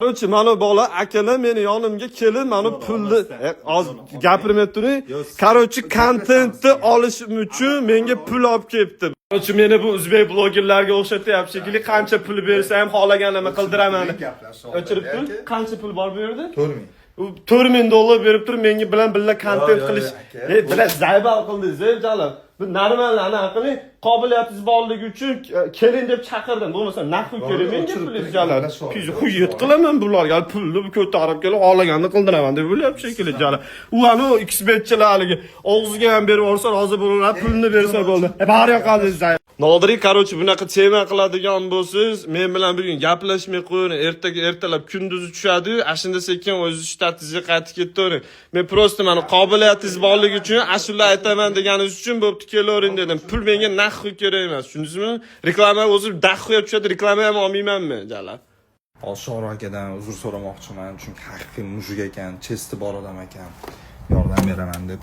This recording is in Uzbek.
Korоче, mana bola akalar meni yonimga kelib, mana pulni hozir gapirmay turing. Korоче, kontentni olishim uchun menga pul olib kelibdi. Korоче, meni bu o'zbek blogerlarga o'xshatyapti shekilli, qancha pul bersa ham xohlaganimni qildiraman. O'chirib tur, qancha pul bor bu yerda? 4000. U 4000 dollar berib turib, menga bilan birga kontent qilish. Bilan zaybal qildingiz, jalab. Bu normallarni aqli qobiliyatingiz borligi uchun keling deb chaqirdim. Bo'lmasa naqd keling menga pulingiz jalab. Xuyet qilaman bularga, pulni ko'tarib kelib xohlaganini qildiraman deb o'ylayapti shekilli jalab. U ana xbetchilarligi og'ziga ham berib olsa, hozir bular pulni bersa bo'ldi. Bari yoqadingiz. Nodiriy, korоче, bunaqa tema qiladigan bo'lsangiz, men bilan bir kun gaplashmay qo'ying. Ertalab kunduzi tushadi, ashunda sekin o'z shtatingizga qaytib ketavering. Men просто mana qobiliyatingiz borligi uchun ashula aytaman deganingiz uchun bo'pti kelavering dedim. Pul menga naqd kerak emas, tushundingizmi? Reklama o'zi daxoya tushadi, reklama ham olmaymanmi, jalab. Sho'r akadan uzr so'ramoqchiman, chunki haqiqiy mujik ekan, chesti bor odam ekan. Yordam beraman deb